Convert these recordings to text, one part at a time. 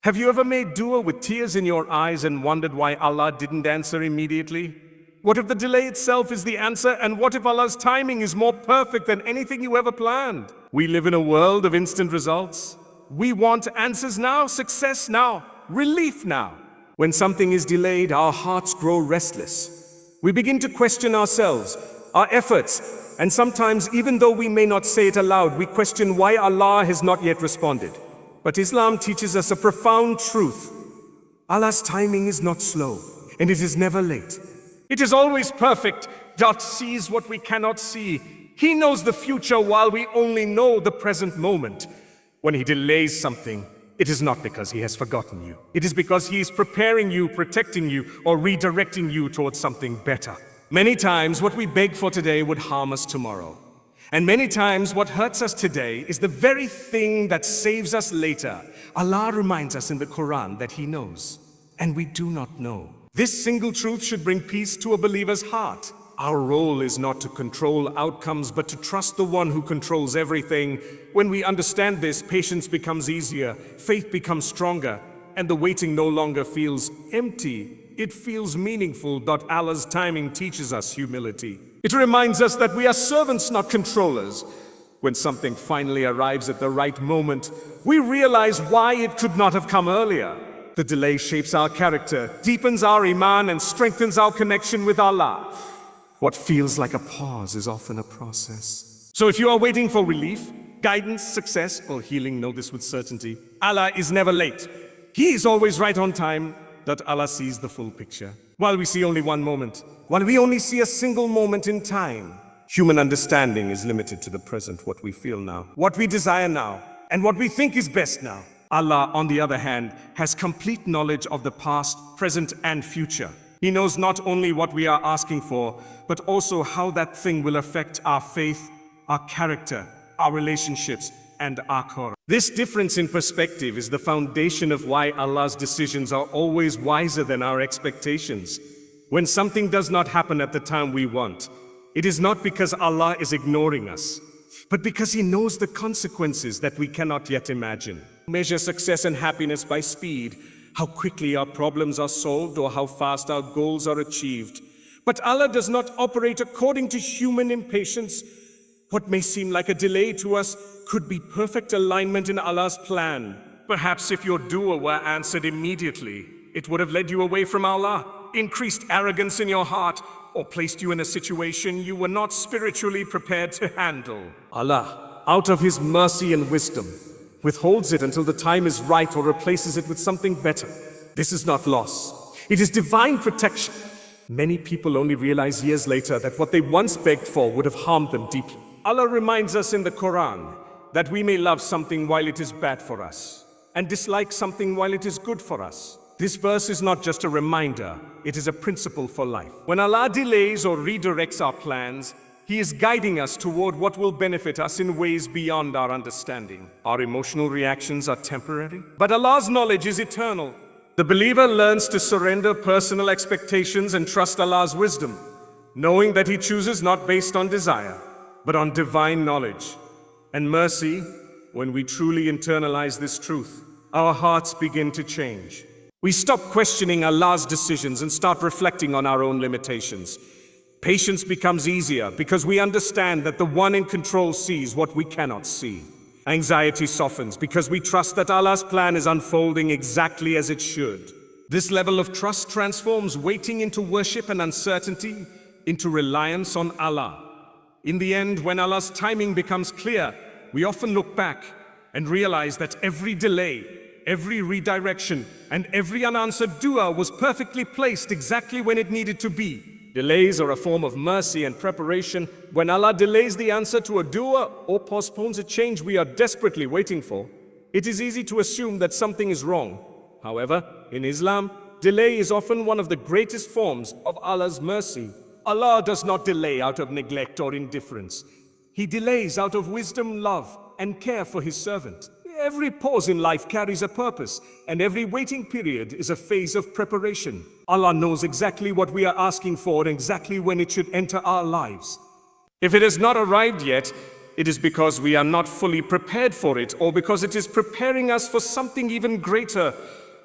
Have you ever made dua with tears in your eyes and wondered why Allah didn't answer immediately? What if the delay itself is the answer, and what if Allah's timing is more perfect than anything you ever planned? We live in a world of instant results. We want answers now, success now, relief now. When something is delayed, our hearts grow restless. We begin to question ourselves, our efforts, and sometimes, even though we may not say it aloud, we question why Allah has not yet responded. But Islam teaches us a profound truth. Allah's timing is not slow, and it is never late. It is always perfect. God sees what we cannot see. He knows the future while we only know the present moment. When He delays something, it is not because He has forgotten you. It is because He is preparing you, protecting you, or redirecting you towards something better. Many times, what we beg for today would harm us tomorrow. And many times, what hurts us today is the very thing that saves us later. Allah reminds us in the Quran that He knows, and we do not know. This single truth should bring peace to a believer's heart. Our role is not to control outcomes, but to trust the one who controls everything. When we understand this, patience becomes easier, faith becomes stronger, and the waiting no longer feels empty. It feels meaningful. Allah's timing teaches us humility. It reminds us that we are servants, not controllers. When something finally arrives at the right moment, we realize why it could not have come earlier. The delay shapes our character, deepens our iman, and strengthens our connection with Allah. What feels like a pause is often a process. So if you are waiting for relief, guidance, success, or healing, know this with certainty. Allah is never late. He is always right on time. That Allah sees the full picture. While we see only one moment, while we only see a single moment in time, human understanding is limited to the present, what we feel now, what we desire now, and what we think is best now. Allah, on the other hand, has complete knowledge of the past, present, and future. He knows not only what we are asking for, but also how that thing will affect our faith, our character, our relationships, and our Quran. This difference in perspective is the foundation of why Allah's decisions are always wiser than our expectations. When something does not happen at the time we want, it is not because Allah is ignoring us, but because He knows the consequences that we cannot yet imagine. Measure success and happiness by speed, how quickly our problems are solved or how fast our goals are achieved. But Allah does not operate according to human impatience. What may seem like a delay to us could be perfect alignment in Allah's plan. Perhaps if your dua were answered immediately, it would have led you away from Allah, increased arrogance in your heart, or placed you in a situation you were not spiritually prepared to handle. Allah, out of His mercy and wisdom, withholds it until the time is right or replaces it with something better. This is not loss. It is divine protection. Many people only realize years later that what they once begged for would have harmed them deeply. Allah reminds us in the Quran that we may love something while it is bad for us, and dislike something while it is good for us. This verse is not just a reminder, it is a principle for life. When Allah delays or redirects our plans, He is guiding us toward what will benefit us in ways beyond our understanding. Our emotional reactions are temporary, but Allah's knowledge is eternal. The believer learns to surrender personal expectations and trust Allah's wisdom, knowing that He chooses not based on desire, but on divine knowledge and mercy. When we truly internalize this truth, our hearts begin to change. We stop questioning Allah's decisions and start reflecting on our own limitations. Patience becomes easier because we understand that the one in control sees what we cannot see. Anxiety softens because we trust that Allah's plan is unfolding exactly as it should. This level of trust transforms waiting into worship and uncertainty into reliance on Allah. In the end, when Allah's timing becomes clear, we often look back and realize that every delay, every redirection, and every unanswered dua was perfectly placed exactly when it needed to be. Delays are a form of mercy and preparation. When Allah delays the answer to a dua or postpones a change we are desperately waiting for, it is easy to assume that something is wrong. However, in Islam, delay is often one of the greatest forms of Allah's mercy. Allah does not delay out of neglect or indifference. He delays out of wisdom, love, and care for His servant. Every pause in life carries a purpose, and every waiting period is a phase of preparation. Allah knows exactly what we are asking for and exactly when it should enter our lives. If it has not arrived yet, it is because we are not fully prepared for it, or because it is preparing us for something even greater.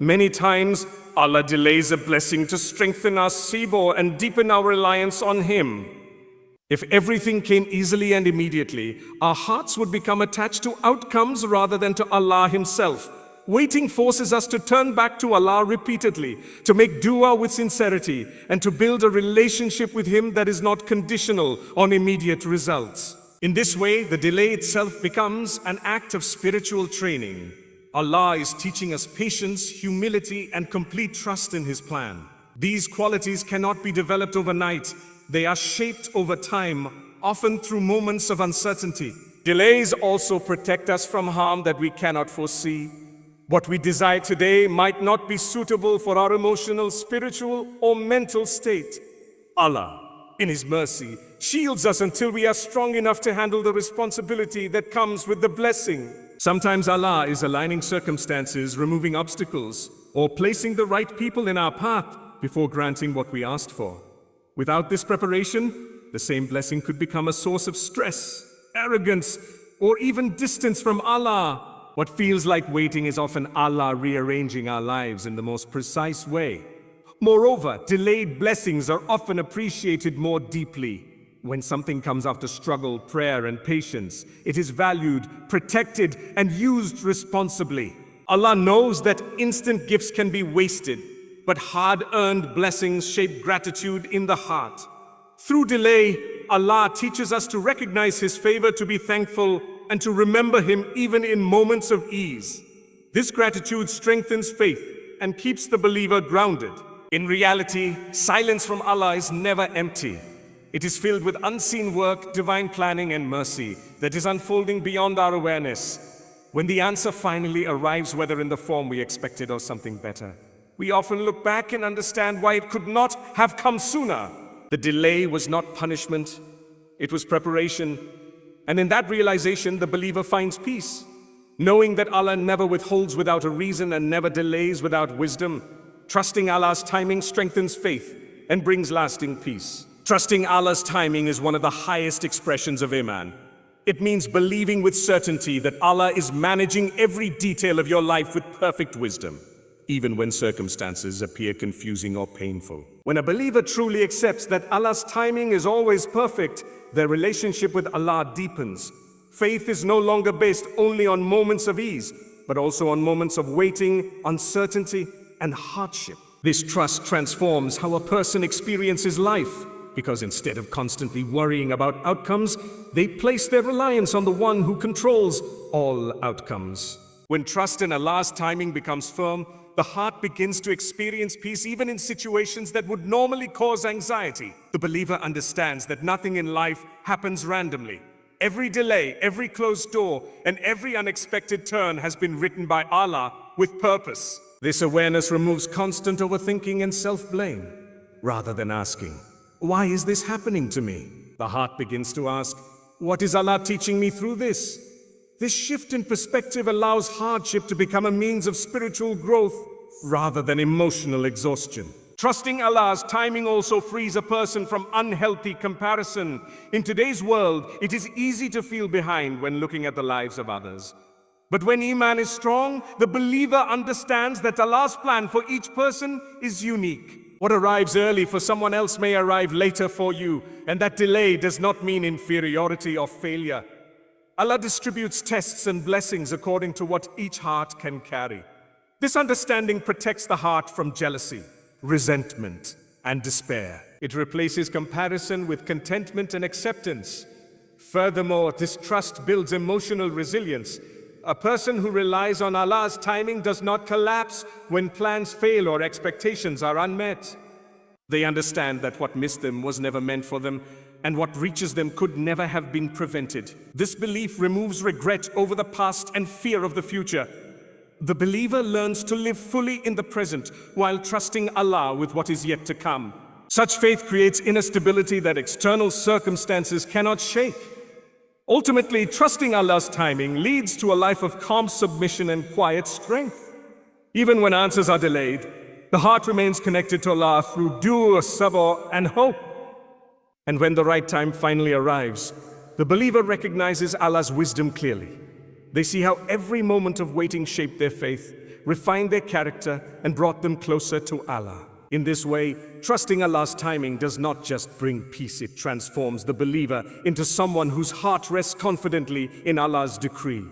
Many times, Allah delays a blessing to strengthen our sabr and deepen our reliance on Him. If everything came easily and immediately, our hearts would become attached to outcomes rather than to Allah Himself. Waiting forces us to turn back to Allah repeatedly, to make dua with sincerity, and to build a relationship with Him that is not conditional on immediate results. In this way, the delay itself becomes an act of spiritual training. Allah is teaching us patience, humility, and complete trust in His plan. These qualities cannot be developed overnight. They are shaped over time, often through moments of uncertainty. Delays also protect us from harm that we cannot foresee. What we desire today might not be suitable for our emotional, spiritual, or mental state. Allah, in His mercy, shields us until we are strong enough to handle the responsibility that comes with the blessing. Sometimes Allah is aligning circumstances, removing obstacles, or placing the right people in our path before granting what we asked for. Without this preparation, the same blessing could become a source of stress, arrogance, or even distance from Allah. What feels like waiting is often Allah rearranging our lives in the most precise way. Moreover, delayed blessings are often appreciated more deeply. When something comes after struggle, prayer, and patience, it is valued, protected, and used responsibly. Allah knows that instant gifts can be wasted, but hard-earned blessings shape gratitude in the heart. Through delay, Allah teaches us to recognize His favor, to be thankful, and to remember Him even in moments of ease. This gratitude strengthens faith and keeps the believer grounded. In reality, silence from Allah is never empty. It is filled with unseen work, divine planning, and mercy that is unfolding beyond our awareness. When the answer finally arrives, whether in the form we expected or something better, we often look back and understand why it could not have come sooner. The delay was not punishment, it was preparation. And in that realization, the believer finds peace, knowing that Allah never withholds without a reason and never delays without wisdom. Trusting Allah's timing strengthens faith and brings lasting peace. Trusting Allah's timing is one of the highest expressions of Iman. It means believing with certainty that Allah is managing every detail of your life with perfect wisdom, even when circumstances appear confusing or painful. When a believer truly accepts that Allah's timing is always perfect, their relationship with Allah deepens. Faith is no longer based only on moments of ease, but also on moments of waiting, uncertainty, and hardship. This trust transforms how a person experiences life, because instead of constantly worrying about outcomes, they place their reliance on the one who controls all outcomes. When trust in Allah's timing becomes firm, the heart begins to experience peace even in situations that would normally cause anxiety. The believer understands that nothing in life happens randomly. Every delay, every closed door, and every unexpected turn has been written by Allah with purpose. This awareness removes constant overthinking and self-blame. Rather than asking, "Why is this happening to me?" the heart begins to ask, "What is Allah teaching me through this?" This shift in perspective allows hardship to become a means of spiritual growth rather than emotional exhaustion. Trusting Allah's timing also frees a person from unhealthy comparison. In today's world, it is easy to feel behind when looking at the lives of others. But when Iman is strong, the believer understands that Allah's plan for each person is unique. What arrives early for someone else may arrive later for you, and that delay does not mean inferiority or failure. Allah distributes tests and blessings according to what each heart can carry. This understanding protects the heart from jealousy, resentment, and despair. It replaces comparison with contentment and acceptance. Furthermore, this trust builds emotional resilience. A person who relies on Allah's timing does not collapse when plans fail or expectations are unmet. They understand that what missed them was never meant for them, and what reaches them could never have been prevented. This belief removes regret over the past and fear of the future. The believer learns to live fully in the present while trusting Allah with what is yet to come. Such faith creates inner stability that external circumstances cannot shake. Ultimately, trusting Allah's timing leads to a life of calm submission and quiet strength. Even when answers are delayed, the heart remains connected to Allah through dua, sabr, and hope. And when the right time finally arrives, The believer recognizes Allah's wisdom clearly. They see how every moment of waiting shaped their faith, refined their character, and brought them closer to Allah. In this way, trusting Allah's timing does not just bring peace, it transforms the believer into someone whose heart rests confidently in Allah's decree.